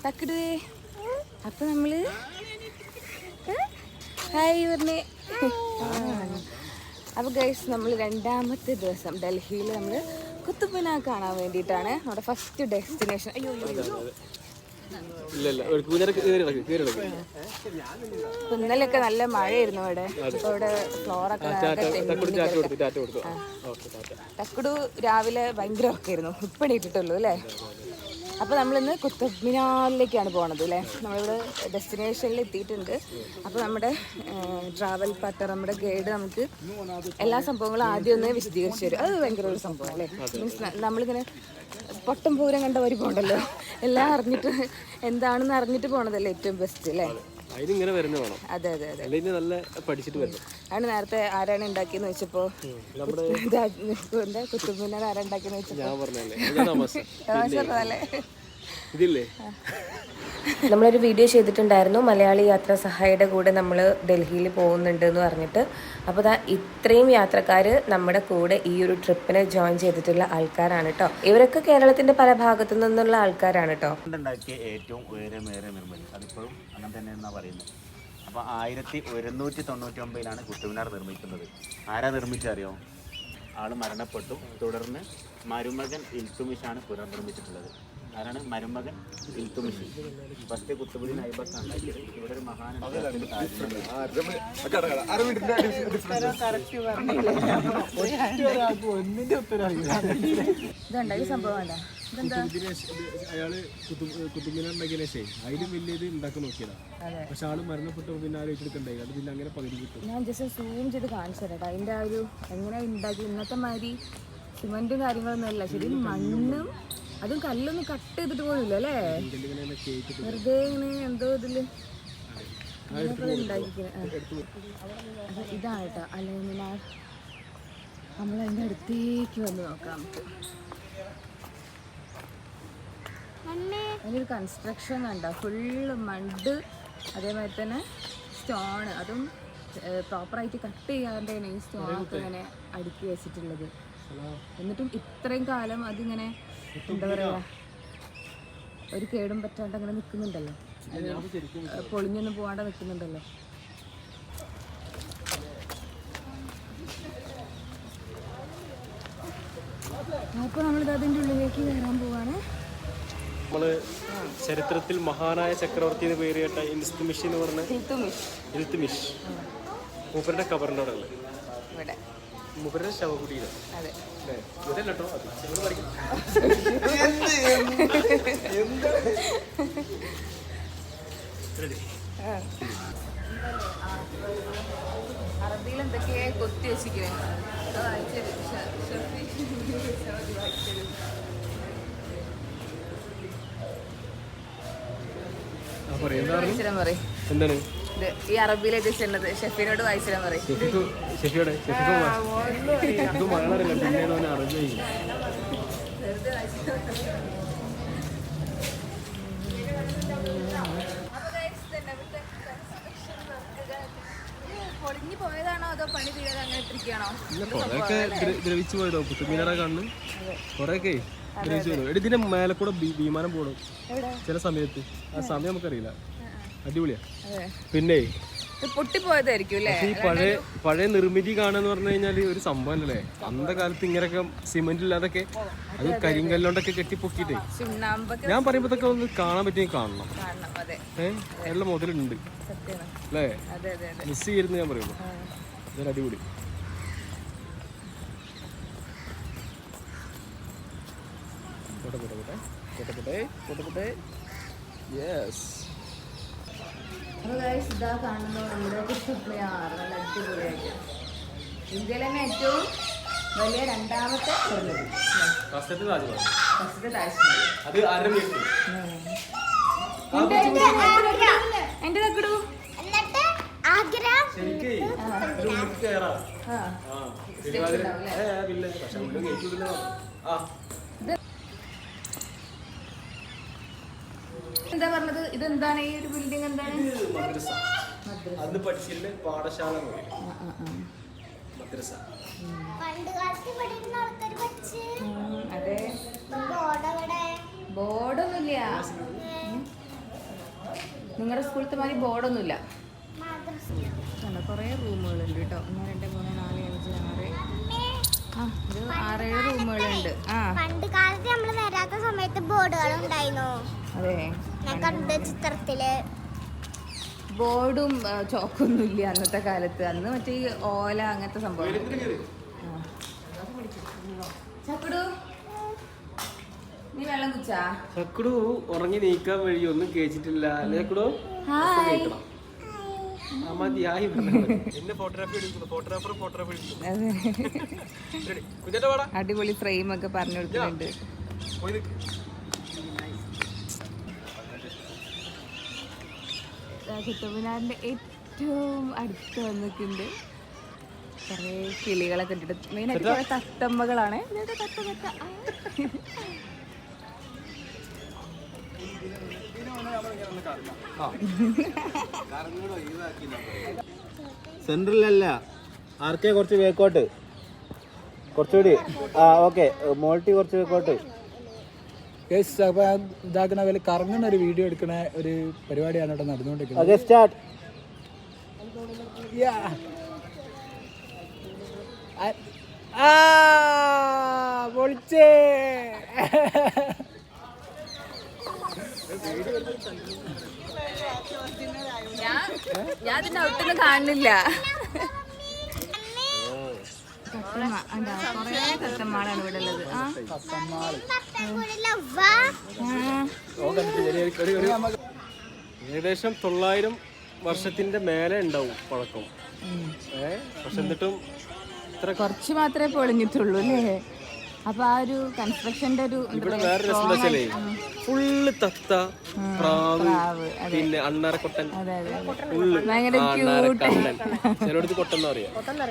തക്കിടുവേ. അപ്പൊ നമ്മള് ഹായ് പറഞ്ഞേ. അപ്പൊ ഗൈസ്, നമ്മൾ രണ്ടാമത്തെ ദിവസം ഡൽഹിയിൽ നമ്മൾ കുത്തുബ് മിനാർ കാണാൻ വേണ്ടിയിട്ടാണ് നമ്മുടെ ഫസ്റ്റ് ഡെസ്റ്റിനേഷൻ. അയ്യോ ഇന്നലെയൊക്കെ നല്ല മഴയായിരുന്നു ഇവിടെ. അപ്പൊ ഇവിടെ ഫ്ലോറൊക്കെ തക്കുടു രാവിലെ ഭയങ്കര ഉറക്കായിരുന്നു. ഇപ്പം എണീറ്റിട്ടുള്ളൂ അല്ലേ. അപ്പോൾ നമ്മളിന്ന് കുത്തുബ് മിനാറിലേക്കാണ് പോണത് അല്ലേ. നമ്മളിവിടെ ഡെസ്റ്റിനേഷനിൽ എത്തിയിട്ടുണ്ട്. അപ്പോൾ നമ്മുടെ ട്രാവൽ പാർട്ണർ, നമ്മുടെ ഗൈഡ് നമുക്ക് എല്ലാ സംഭവങ്ങളും ആദ്യം ഒന്ന് വിശദീകരിച്ച് തരും. അത് ഭയങ്കര ഒരു സംഭവം അല്ലേ. മീൻസ് നമ്മളിങ്ങനെ പൊട്ടം പൂരം കണ്ട വരി പോകണ്ടല്ലോ, എല്ലാം അറിഞ്ഞിട്ട് എന്താണെന്ന് അറിഞ്ഞിട്ട് പോണതല്ലേ ഏറ്റവും ബെസ്റ്റ് അല്ലേ. അതെ അതെ അതെ. ആണ് നേരത്തെ ആരാണ് ഉണ്ടാക്കിയെന്ന് വെച്ചപ്പോ എന്താ കുത്തുബ് മിനാർ ആരാ ഉണ്ടാക്കിയെന്ന് വെച്ചപ്പോ നമ്മളൊരു വീഡിയോ ചെയ്തിട്ടുണ്ടായിരുന്നു, മലയാളി യാത്രാ സഹായിയുടെ കൂടെ നമ്മൾ ഡൽഹിയിൽ പോകുന്നുണ്ട് എന്ന് പറഞ്ഞിട്ട്. അപ്പോൾ ഇത്രയും യാത്രക്കാർ നമ്മുടെ കൂടെ ഈ ഒരു ട്രിപ്പിന് ജോയിൻ ചെയ്തിട്ടുള്ള ആൾക്കാരാണ് കേട്ടോ. ഇവരൊക്കെ കേരളത്തിന്റെ പല ഭാഗത്തു നിന്നുള്ള ആൾക്കാരാണ് കേട്ടോ. ഏറ്റവും ഉയരമേറിയ നിർമ്മിതി അതിപ്പോഴും അങ്ങനെ തന്നെ എന്നാ പറയുന്നത്. അപ്പോൾ 1199 കുത്തുബ് മിനാർ നിർമ്മിക്കുന്നത്. ആരാ നിർമ്മിച്ചറിയോ? ആള് മരണപ്പെട്ടു. തുടർന്ന് മരുമകൻ ഇൽത്തുമിഷാണ് പുനർനിർമ്മിച്ചിട്ടുള്ളത്. ആരാണ് മരുമകൻ? ഇൽത്തുമിഷ്. ഫസ്റ്റ് കുത്തുബുദ്ദീൻ ഐബക്കാണ് ഉണ്ടാക്കിയത്. ഇവിടെ ഒരു മഹാനുണ്ട്. അയാള് കുത്തുബ് മിനാർ ഉണ്ടാക്കിയ ശേഷം അതിലും വലിയത് ഉണ്ടാക്കാൻ നോക്കിയതാണ്. പക്ഷെ ആള് മരണപ്പെട്ടു പിന്നെ ആലോചിച്ചെടുക്കണ്ടായി. അത് പിന്നെ അങ്ങനെ പകുതി കിട്ടും. ഞാൻ ജസ്റ്റ് സൂം ചെയ്ത് കാണിച്ചു തരാം. അതിൻ്റെ ആ ഒരു എങ്ങനെ ഉണ്ടാക്കി. ഇന്നത്തെ മാതിരി സിമെന്റും കാര്യങ്ങളൊന്നും അല്ല. ശരി, മണ്ണും അതും കല്ലൊന്നും കട്ട് ചെയ്തിട്ട് പോലില്ല അല്ലേ. വെറുതെ ഇങ്ങനെ എന്തോ ഇതില് ഉണ്ടാക്കിക്കുന്നത്. ഇതാണ് കേട്ടോ അലമിനാർ. നമ്മളതിൻ്റെ അടുത്തേക്ക് വന്ന് നോക്കാം. നമുക്ക് അതിനൊരു കൺസ്ട്രക്ഷൻ കണ്ടോ, ഫുള്ള് മഡ്, അതേമാതിരി തന്നെ സ്റ്റോണ്. അതും പ്രോപ്പറായിട്ട് കട്ട് ചെയ്യാണ്ടാണ് ഈ സ്റ്റോണൊക്കെ ഇങ്ങനെ അടുക്കി വെച്ചിട്ടുള്ളത്. എന്നിട്ടും ഇത്രയും കാലം അതിങ്ങനെ എന്താ പറയുക, ഒരു കേടും പറ്റാണ്ട് അങ്ങനെ നിൽക്കുന്നുണ്ടല്ലോ. പൊളിഞ്ഞൊന്നും പോകാണ്ട് നിൽക്കുന്നുണ്ടല്ലോ. അപ്പോൾ നമ്മളിത് അതിൻ്റെ ഉള്ളിലേക്ക് കയറാൻ പോവാണ്. നമ്മള് ചരിത്രത്തിൽ മഹാനായ ചക്രവർത്തി എന്ന് പേര് കേട്ട ഇൽത്തുമിഷ് എന്ന് പറഞ്ഞ ഇൽത്തുമിഷ് മൂപ്പരുടെ കബറിൻ്റെ അവിടെ ഉള്ളത്. മൂപ്പരുടെ ശവകുടീരം. അറബിയിൽ എന്തൊക്കെയാ കൊത്തി വെച്ചിരിക്കുന്നത്. എന്താണ് ഈ അറബിയിലേക്ക് ചെന്നത്? ഷെഫിനോട് വായിച്ചിടാൻ പറയും. പൊളിഞ്ഞു പോയതാണോ അതോ പണി തീരാതെ അങ്ങനെ ഇട്ടിരിക്കുകയാണോ? ദ്രവിച്ചു പോയതോ? കുത്തുബ് മിനാർ കാണുന്നു കൊറേയൊക്കെ ദ്രവിച്ചു പോയതോ. ഇതിന്റെ മേലെ കൂടെ വിമാനം പോകണം ചില സമയത്ത്. ആ സമയം നമുക്കറിയില്ല. അടിപൊളിയാ. പിന്നെ പൊട്ടിപ്പോയതായിരിക്കും അല്ലേ. ഈ പഴയ നിർമ്മിതി കാണാന്ന് പറഞ്ഞു കഴിഞ്ഞാല് ഒരു സംഭവം അല്ലേ. അന്നത്തെ കാലത്ത് ഇങ്ങനെയൊക്കെ സിമെന്റ് ഇല്ലാതൊക്കെ അത് കരിങ്കല്ലോണ്ടൊക്കെ കെട്ടിപ്പൊക്കിട്ടേ. ഞാൻ പറയുമ്പോഴത്തൊക്കെ ഒന്ന് കാണാൻ പറ്റിയ കാണണം. നല്ല മുതലുണ്ട് അല്ലേ. മിസ് ചെയ്യരുന്ന് ഞാൻ പറയുള്ളൂ. അതൊരു അടിപൊളി. ഇതാ കാണുന്നു നമ്മുടെ കുത്തുബ് മിനാർ. നല്ല അടിപൊളിയായിട്ട് ഇന്ത്യയിലെ തന്നെ ഏറ്റവും വലിയ രണ്ടാമത്തെ എന്റെ തക്കടു എന്താ പറഞ്ഞത്? ഇതെന്താണ് ഈ ഒരു ബിൽഡിംഗ്? എന്താണ്? അന്ന് പഠിച്ചിരുന്ന പാഠശാല. മദ്രസ. അതെ, ബോർഡൊന്നുമില്ല. നിങ്ങളുടെ സ്കൂളത്തെ മാതിരി ബോർഡൊന്നുമില്ല. കുറേ റൂമുകളുണ്ട് കേട്ടോ. 1 2 3 4 5 6 ഇത് 6-7 റൂമുകളുണ്ട്. പണ്ട് കാലത്ത് നമ്മൾ വരാത്ത സമയത്ത് ബോർഡുകൾ ഉണ്ടായിരുന്നു. അതെ, ഞാൻ കണ്ട ചിത്രത്തില് ബോർഡും ചോക്കൊന്നും ഇല്ല അന്നത്തെ കാലത്ത്. അന്ന് മറ്റേ ഈ ഓല അങ്ങനത്തെ സംഭവം. ചക്കുടു, നീ വെള്ളം കുടിച്ചാ? ചക്കുടു ഉറങ്ങി നീക്കാൻ വഴി ഒന്നും കേച്ചിട്ടില്ല അല്ലേ ചക്കുടു? മതിയായി. എന്നെ ഫോട്ടോഗ്രാഫി എടുക്കുന്നു, ഫോട്ടോഗ്രാഫർ എടുക്കുന്നു. അടിപൊളി ഫ്രെയിം ഒക്കെ പറഞ്ഞു കൊടുക്കുന്നുണ്ട്. കുത്തബ്മിനാറിന്റെ ഏറ്റവും അടുത്ത് വന്നിട്ടുണ്ട്. കുറേ കിളികളൊക്കെ ഇട്ടിട്ട്, മെയിനായിട്ട് കുറെ തത്തമ്മകളാണ്. സെൻട്രലല്ല, ആർക്കെ കുറച്ച് വേക്കോട്ട്, കുറച്ചുകൂടി. ഓക്കെ, മോൾട്ടി കുറച്ച് വേക്കോട്ട്. അപ്പോൾ ഇതാക്കുന്ന പോലെ കറങ്ങുന്ന ഒരു വീഡിയോ എടുക്കുന്ന ഒരു പരിപാടിയാണ് ഇവിടെ നടന്നുകൊണ്ടിരിക്കുന്നത്. Okay, start. പൊളിച്ചേ. ഞാൻ ഇതിന്റെ ഔട്ടൊന്നും കാണുന്നില്ല. കൊറേ തത്തമ്മാളാണ് ഇവിടെ ഉള്ളത്. ഏകദേശം 900 വർഷത്തിന്റെ മേലെ ഉണ്ടാവും പഴക്കം. പക്ഷെ എന്നിട്ടും കുറച്ച് മാത്രമേ പൊളിഞ്ഞിട്ടുള്ളൂ അല്ലേ? അപ്പൊ ആ ഒരു കൺസ്ട്രക്ഷന്റെ ഒരു ഇവിടെ വേറെ രസം വെച്ചാലേ ഫുള്ള് തത്ത, പ്രാവ്, പിന്നെ അണ്ണാരക്കൊട്ടൻ, ഭയങ്കര ചിലടത്ത് കൊട്ടെന്നാ പറയാ.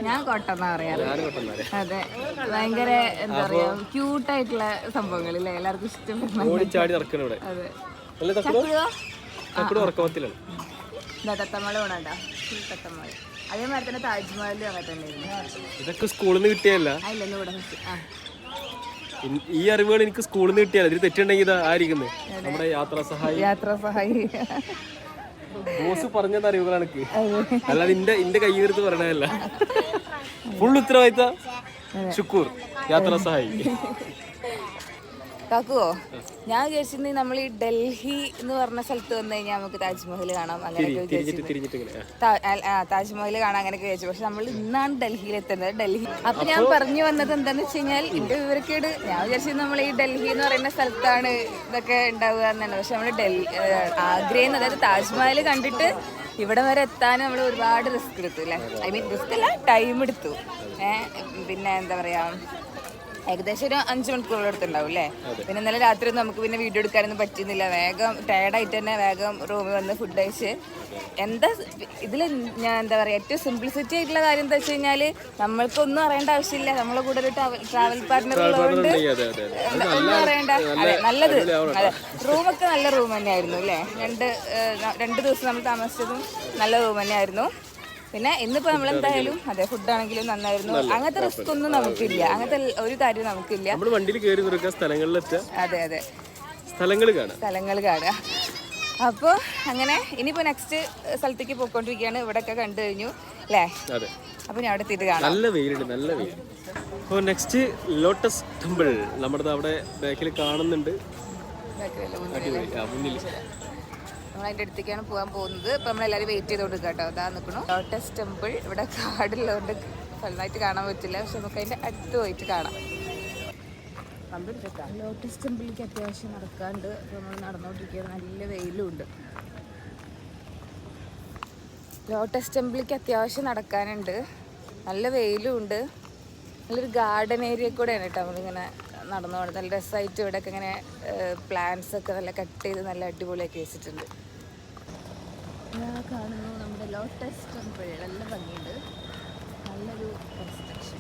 ഞാൻ കൊട്ടെന്നാ പറയാറ്. അതെ, ഭയങ്കര എന്താ പറയാ ക്യൂട്ടായിട്ടുള്ള സംഭവങ്ങൾ അല്ലേ? എല്ലാവർക്കും ഇഷ്ടം. ഓടിച്ചാടി നടക്കണം ഇവിടെ. അതെ, ചക്കുടു ഉറക്കത്തിലാണ്. തത്തമ്മള് കൊണ്ടാ തത്തമ്മള്. അതേമാതിരി തന്നെ താജ്മഹലും അങ്ങനെ തന്നെ. ഇതൊക്കെ സ്കൂളിൽ നിന്ന് കിട്ടിയല്ല. ഈ അറിവുകൾ എനിക്ക് സ്കൂളിൽ നിന്ന് കിട്ടിയാൽ ഇതിൽ തെറ്റുണ്ടെങ്കിൽ ഇതാ ആയിരിക്കുന്നത് നമ്മുടെ യാത്രാ സഹായി ബോസ് പറഞ്ഞ അറിവുകളാണ് എനിക്ക്. അല്ലാതെ എന്റെ കൈ തീർത്ത് പറയണതല്ല. ഫുൾ ഉത്തരവാദിത്ത ശുക്കൂർ യാത്രാ സഹായി. കാക്കുവോ, ഞാൻ വിചാരിച്ചിരുന്നു നമ്മൾ ഈ ഡൽഹി എന്ന് പറഞ്ഞ സ്ഥലത്ത് വന്നു കഴിഞ്ഞാൽ നമുക്ക് താജ്മഹൽ കാണാം, അങ്ങനെയൊക്കെ താജ്മഹൽ കാണാം അങ്ങനെയൊക്കെ വിചാരിച്ചു. പക്ഷെ നമ്മൾ ഇന്നാണ് ഡൽഹിയിൽ എത്തുന്നത്. ഡൽഹി അപ്പൊ ഞാൻ പറഞ്ഞു വന്നത് എന്താന്ന് വെച്ച് കഴിഞ്ഞാൽ, എന്റെ വിവരക്കേട്, ഞാൻ വിചാരിച്ചത് നമ്മൾ ഈ ഡൽഹി എന്ന് പറയുന്ന സ്ഥലത്താണ് ഇതൊക്കെ ഉണ്ടാവുക എന്നാണ്. പക്ഷെ നമ്മൾ ആഗ്രയിൽ നിന്ന്, അതായത് താജ്മഹൽ കണ്ടിട്ട് ഇവിടെ വരെ എത്താൻ നമ്മൾ ഒരുപാട് റിസ്ക് എടുത്തു അല്ലേ? ഐ മീൻ റിസ്ക് അല്ല, ടൈം എടുത്തു. പിന്നെ എന്താ പറയാ, ഏകദേശം ഒരു 5 മണിക്കൂറുകൾ എടുത്തുണ്ടാവും അല്ലേ? പിന്നെ ഇന്നലെ രാത്രി ഒന്നും നമുക്ക് പിന്നെ വീഡിയോ എടുക്കാനൊന്നും പറ്റുന്നില്ല. വേഗം ടയർഡായിട്ട് തന്നെ വേഗം റൂമിൽ വന്ന് ഫുഡ് കഴിച്ച്. എന്താ ഇതിൽ ഞാൻ എന്താ പറയുക, ഏറ്റവും സിംപ്ലിസിറ്റി ആയിട്ടുള്ള കാര്യം എന്താ വെച്ച് കഴിഞ്ഞാൽ, നമ്മൾക്കൊന്നും അറിയേണ്ട ആവശ്യമില്ല. നമ്മളെ കൂടെ ഒരു ട്രാവൽ പാർട്ട്ണർ ഉള്ളതുകൊണ്ട് ഒന്നും അറിയണ്ട. അതെ, നല്ലത്. അതെ, റൂമൊക്കെ നല്ല റൂം തന്നെയായിരുന്നു അല്ലേ? 2 ദിവസം നമ്മൾ താമസിച്ചതും നല്ല റൂം തന്നെയായിരുന്നു. പിന്നെ ഇന്നിപ്പോൾ നമ്മളെന്തായാലും അതെ, ഫുഡാണെങ്കിലും നന്നായിരുന്നു. അങ്ങനത്തെ റിസ്ക് ഒന്നും നമുക്കില്ല, അങ്ങനത്തെ ഒരു കാര്യം നമുക്കില്ല. നമ്മൾ വണ്ടിയിൽ കയറി നിൽക്കുക, സ്ഥലങ്ങളിലെത്തുക. അതെ അതെ, സ്ഥലങ്ങൾ കാണുക. അപ്പോൾ അങ്ങനെ ഇനിയിപ്പോൾ നെക്സ്റ്റ് സ്ഥലത്തേക്ക് പോയിക്കൊണ്ടിരിക്കുകയാണ്. ഇവിടെയൊക്കെ കണ്ടു കഴിഞ്ഞു അല്ലേ? അതെ. അപ്പോൾ ഞാൻ അവിടെ എത്തിയിട്ട് കാണാം. നല്ല വെയിലുണ്ട്, നല്ല വെയിൽ. അപ്പോൾ നെക്സ്റ്റ് ലോട്ടസ് ടെമ്പിൾ നമ്മുടെ അവിടെ ബാക്കിൽ കാണുന്നുണ്ട്. മുന്നിൽ നമ്മളതിൻ്റെ അടുത്തേക്കാണ് പോകാൻ പോകുന്നത്. ഇപ്പം നമ്മളെല്ലാവരും വെയിറ്റ് ചെയ്തോണ്ട് കേട്ടോ. അതാ നിൽക്കണു ലോട്ടസ് ടെമ്പിൾ. ഇവിടെ കാടുള്ളതുകൊണ്ട് നന്നായിട്ട് കാണാൻ പറ്റില്ല, പക്ഷെ നമുക്ക് അതിൻ്റെ അടുത്ത് പോയിട്ട് കാണാം. ലോട്ടസ് ടെമ്പിളിലേക്ക് അത്യാവശ്യം നടക്കാണ്ട്. അപ്പോൾ നമ്മൾ നടന്നുകൊണ്ടിരിക്കുകയാണ്, നല്ല വെയിലും ഉണ്ട്. ലോട്ടസ് ടെമ്പിളിലേക്ക് അത്യാവശ്യം നടക്കാനുണ്ട്, നല്ല വെയിലും ഉണ്ട്. നല്ലൊരു ഗാർഡൻ ഏരിയ കൂടെയാണ് കേട്ടോ നമ്മളിങ്ങനെ നടന്നു പോകുന്നത്. നല്ല രസമായിട്ട് ഇവിടെയൊക്കെ ഇങ്ങനെ പ്ലാന്റ്സ് ഒക്കെ നല്ല കട്ട് ചെയ്ത് നല്ല അടിപൊളിയാക്കി വെച്ചിട്ടുണ്ട്. ഞാൻ കാണുന്നു നമ്മുടെ ലോട്ടസ് ടെമ്പിൾ. നല്ല ഭംഗിയുണ്ട്, നല്ലൊരു കൺസ്ട്രക്ഷൻ.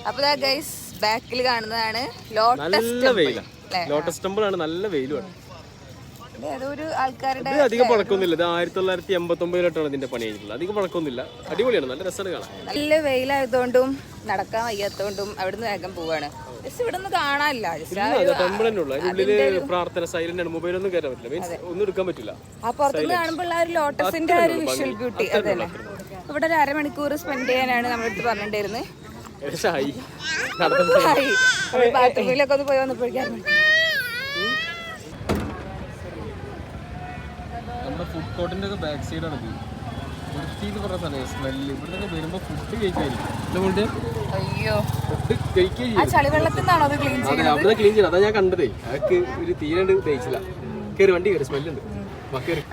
അപ്പോൾ ഗൈസ് ബാക്കിൽ കാണുന്നതാണ് ലോട്ടസ് ടെമ്പിൾ. ലോട്ടസ് ടെമ്പിൾ ആണ്, നല്ല വെയിലുമാണ്. ഏതൊരു ആൾക്കാരുടെ അധികം പഴക്കമൊന്നുമില്ല. ഇത് 1989 ഇതിന്റെ പണി കഴിഞ്ഞിട്ടുള്ളത്. അധികം പഴക്കമൊന്നുമില്ല, അടിപൊളിയാണ്, നല്ല രസമാണ് കാണാൻ. നല്ല വെയിലായതുകൊണ്ടും നടക്കാൻ വയ്യാത്തതുകൊണ്ടും അവിടുന്ന് വേഗം പോവാണ്. ജസ്റ്റ് ഇവിടെ ഒന്നും കാണാനില്ല. ജസ്റ്റ് ടെമ്പിൾ തന്നെ ഉള്ളു. അതിനുള്ളില് പ്രാർത്ഥന സൈലന്റ് ആണ്. മൊബൈലൊന്നും കയറാൻ പറ്റില്ല. മീൻസ് ഒന്നും എടുക്കാൻ പറ്റില്ല. ആ പുറത്തുനിന്ന് കാണുമ്പോൾ ആ ഒരു ലോട്ടസിന്റെ ആ ഒരു വിഷ്വൽ ബ്യൂട്ടി അതന്നെ. ഇവിടെ ഒരു അരമണിക്കൂർ സ്പെൻഡ് ചെയ്യാനാണ് നമ്മളടുത്ത് പറഞ്ഞിട്ടുണ്ടായിരുന്നത്. ബാത്റൂമിലൊക്കെ ഒന്ന് പോയി വന്നപ്പോഴേക്കായിരുന്നു. നമ്മുടെ ഫുഡ് കോർട്ടിന്റെ ഒക്കെ ബാക്ക് സൈഡാണ് ഇത്. വൃത്തിന്ന് പറഞ്ഞ സ്ഥലം സ്മെല്ല്. ഇവിടെ വരുമ്പോ ഫുഡ് കഴിക്കാതിരിക്കും. അയ്യോ, ഫുഡ് കഴിക്കുകയും ആ ചളിവെള്ളത്തിൽ നിന്നാണോ അത് ക്ലീൻ അതെ അവിടെ ക്ലീൻ ചെയ്യണം. അതാ ഞാൻ കണ്ടതേ. അതൊക്കെ ഒരു തീരെ തേച്ചില്ല. കയറി വണ്ടി കയറി സ്മെല്ലുണ്ട്.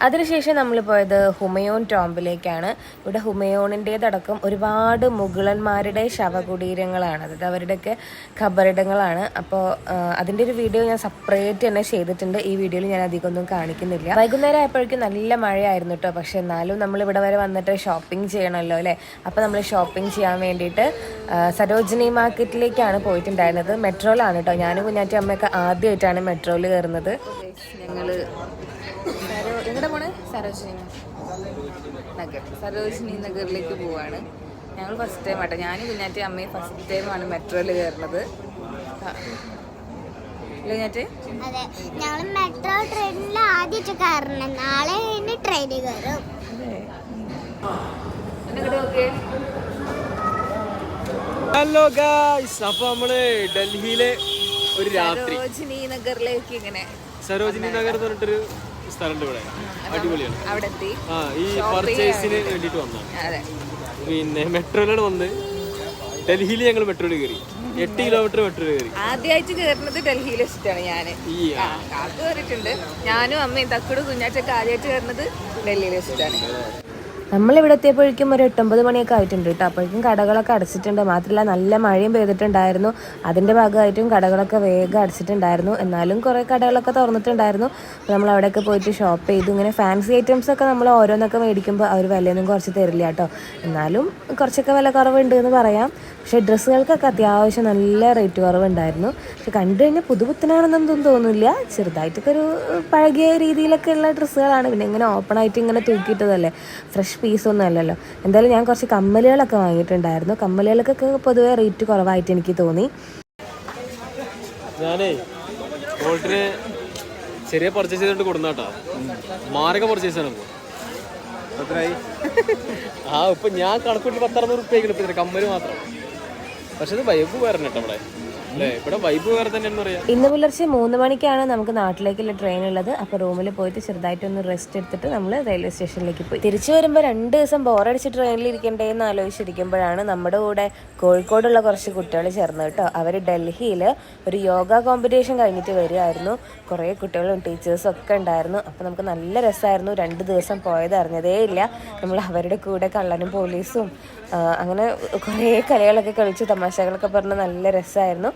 അതിനുശേഷം നമ്മൾ പോയത് ഹുമയൂൺ ടോംബിലേക്കാണ്. ഇവിടെ ഹുമയൂണിൻ്റേതടക്കം ഒരുപാട് മുഗളന്മാരുടെ ശവകുടീരങ്ങളാണ്. അതായത് അവരുടെയൊക്കെ ഖബറിടങ്ങളാണ്. അപ്പോൾ അതിൻ്റെ ഒരു വീഡിയോ ഞാൻ സെപ്പറേറ്റ് തന്നെ ചെയ്തിട്ടുണ്ട്. ഈ വീഡിയോയിൽ ഞാൻ അധികം ഒന്നും കാണിക്കുന്നില്ല. വൈകുന്നേരം ആയപ്പോഴേക്കും നല്ല മഴയായിരുന്നു കേട്ടോ. പക്ഷെ എന്നാലും നമ്മൾ ഇവിടെ വരെ വന്നിട്ട് ഷോപ്പിംഗ് ചെയ്യണമല്ലോ അല്ലേ. അപ്പോൾ നമ്മൾ ഷോപ്പിംഗ് ചെയ്യാൻ വേണ്ടിയിട്ട് സരോജിനി മാർക്കറ്റിലേക്കാണ് പോയിട്ടുണ്ടായിരുന്നത്. മെട്രോയിലാണ് കേട്ടോ. ഞാനും കുഞ്ഞാറ്റി അമ്മയൊക്കെ ആദ്യമായിട്ടാണ് മെട്രോയിൽ കയറുന്നത്. ഞങ്ങൾ എവിടെ പോണ്? സരോജിനി നഗറിലേക്ക് പോവാണ്. ഞങ്ങൾ ഫസ്റ്റ് ടൈം ആട്ടോ. ഞാനും കുഞ്ഞാറ്റി അമ്മയും ഫസ്റ്റ് ടൈമാണ് മെട്രോയിൽ കയറുന്നത്. കുഞ്ഞാറ്റി അതെ, ഞങ്ങൾ മെട്രോ ട്രെയിനിൽ ആദ്യമായിട്ട് കയറണം. നാളെ ട്രെയിനിൽ കയറും. ഹലോ ഗായ്സ്, അപ്പൊ നമ്മള് ഡൽഹിയിലെ ഒരു രാത്രി സരോജിനി നഗറിലേക്ക് ഇങ്ങനെ സരോജിനി നഗർ എന്ന് പറഞ്ഞിട്ടൊരു സ്ഥലമുണ്ട് ഇവിടെ. അടിപൊളിയാണ്. അവിടെ എത്തി. ഈ പർച്ചേസിന് വേണ്ടിട്ട് വന്നതാണ്. അതെ, പിന്നെ മെട്രോയിലാണ് വന്ന്. ഡൽഹിയിൽ ഞങ്ങൾ മെട്രോയിൽ കയറി. 8 കിലോമീറ്റർ മെട്രോയിൽ കയറി. ആദ്യമായിട്ട് കയറുന്നത് ഡൽഹിയിൽ വെച്ചിട്ടാണ് ഞാൻ. കാത്തു കയറിയിട്ടുണ്ട്. ഞാനും അമ്മയും തക്കുട് കുഞ്ഞാറ്റൊക്കെ ആദ്യമായിട്ട് കയറുന്നത് ഡൽഹിയിൽ വെച്ചിട്ടാണ്. നമ്മളിവിടെ എത്തിയപ്പോഴേക്കും ഒരു 8-9 മണിയൊക്കെ ആയിട്ടുണ്ട് കേട്ടോ. അപ്പോഴേക്കും കടകളൊക്കെ അടച്ചിട്ടുണ്ട്. മാത്രമല്ല നല്ല മഴയും പെയ്തിട്ടുണ്ടായിരുന്നു. അതിൻ്റെ ഭാഗമായിട്ടും കടകളൊക്കെ വേഗം അടച്ചിട്ടുണ്ടായിരുന്നു. എന്നാലും കുറേ കടകളൊക്കെ തുറന്നിട്ടുണ്ടായിരുന്നു. അപ്പോൾ നമ്മൾ അവിടെയൊക്കെ പോയിട്ട് ഷോപ്പ് ചെയ്തു. ഇങ്ങനെ ഫാൻസി ഐറ്റംസ് ഒക്കെ നമ്മൾ ഓരോന്നൊക്കെ മേടിക്കുമ്പോൾ അവർ വിലയൊന്നും കുറച്ച് തരില്ല കേട്ടോ. എന്നാലും കുറച്ചൊക്കെ വില കുറവുണ്ട് എന്ന് പറയാം. പക്ഷേ ഡ്രസ്സുകൾക്കൊക്കെ അത്യാവശ്യം നല്ല റേറ്റ് കുറവുണ്ടായിരുന്നു. പക്ഷെ കണ്ടു കഴിഞ്ഞാൽ പുതുപുത്തനാണെന്നൊന്നും തോന്നില്ല. ചെറുതായിട്ടൊക്കെ ഒരു പഴകിയ രീതിയിലൊക്കെ ഉള്ള ഡ്രസ്സുകളാണ്. പിന്നെ ഇങ്ങനെ ഓപ്പൺ ആയിട്ട് ഇങ്ങനെ തൂക്കിയിട്ടതല്ലേ, ഫ്രഷ് പീസൊന്നും അല്ലല്ലോ. എന്തായാലും ഞാൻ കുറച്ച് കമ്മലുകളൊക്കെ വാങ്ങിയിട്ടുണ്ടായിരുന്നു. കമ്മലുകൾക്കൊക്കെ പൊതുവെ റേറ്റ് കുറവായിട്ട് എനിക്ക് തോന്നി. ഞാനേ ഗോൾഡിന് ചെറിയ പർച്ചേസ് ചെയ്തിട്ട് കൊടുന്നാട്ടോ. മാരക പർച്ചേസ് ആണ് ഇപ്പോൾ. ഇപ്പൊ ഞാൻ കണക്കൂട്ടി 10-60 റുപ്യക്ക് ഇപ്പൊ കമ്മല് മാത്രം. പക്ഷെ ഇത് വൈബ് വേറെ കേട്ടോ ഇവിടെ. ഇവിടെ വൈബ് വേറെ തന്നെയെന്ന് പറയാം. ഇന്ന് പുലർച്ചെ 3 മണിക്കാണ് നമുക്ക് നാട്ടിലേക്കുള്ള ട്രെയിൻ ഉള്ളത്. അപ്പോൾ റൂമിൽ പോയിട്ട് ചെറുതായിട്ടൊന്ന് റെസ്റ്റ് എടുത്തിട്ട് നമ്മൾ റെയിൽവേ സ്റ്റേഷനിലേക്ക് പോയി. തിരിച്ചു വരുമ്പോൾ 2 ദിവസം ബോറടിച്ച് ട്രെയിനിൽ ഇരിക്കണ്ടേന്ന് ആലോചിച്ചിരിക്കുമ്പോഴാണ് നമ്മുടെ കൂടെ കോഴിക്കോടുള്ള കുറച്ച് കുട്ടികൾ ചേർന്ന് കേട്ടോ. അവർ ഡൽഹിയിൽ ഒരു യോഗ കോമ്പറ്റീഷൻ കഴിഞ്ഞിട്ട് വരികയായിരുന്നു. കുറേ കുട്ടികളും ടീച്ചേഴ്സും ഒക്കെ ഉണ്ടായിരുന്നു. അപ്പോൾ നമുക്ക് നല്ല രസമായിരുന്നു. 2 ദിവസം പോയത് അറിഞ്ഞതേ ഇല്ല. നമ്മൾ അവരുടെ കൂടെ കള്ളനും പോലീസും അങ്ങനെ കുറേ കളികളൊക്കെ കളിച്ച് തമാശകളൊക്കെ പറഞ്ഞ് നല്ല രസമായിരുന്നു.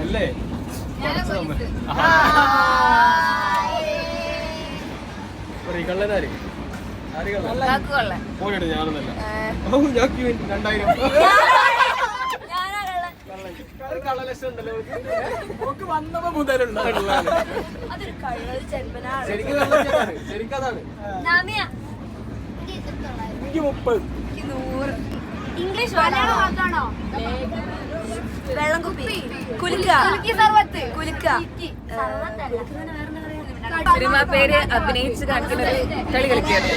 അല്ലേ കള്ളനാര് പോയിട്ട് ഞാനൊന്നല്ല. 2000 കള്ളലക്ഷം ഉണ്ടല്ലോ. വന്നപ്പോ മുതലുണ്ടായിരുന്നു. ശരിക്കും അതാണ്. എനിക്ക് 30. ഇംഗ്ലീഷ് വാക്കാണോ? വെള്ളം കുപ്പി, കുലുക്ക, കുലുക്ക. സിനിമ പേര് അഭിനയിച്ച് കാണിക്കുന്ന കളി കളിക്കുകയാണ്.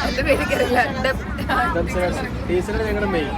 എന്റെ പേര് ടീച്ചറാണ് ഞങ്ങളുടെ മെയിൻ.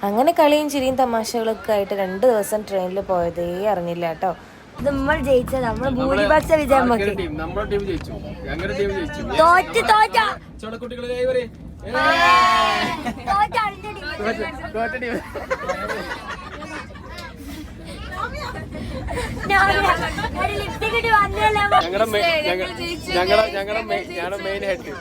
അങ്ങനെ കളിയും ചിരിയും തമാശകളൊക്കെ ആയിട്ട് 2 ദിവസം ട്രെയിനിൽ പോയതേ അറിഞ്ഞില്ല കേട്ടോ. നമ്മൾ ജയിച്ച നമ്മള് ഭൂരിപക്ഷ വിജയം നമ്മുടെ ടീം ജയിച്ചു, ഞങ്ങളുടെ ടീം ജയിച്ചു. ചോളക്കുട്ടികളെ ഞങ്ങളുടെ മെയിൻ ഹെഡ്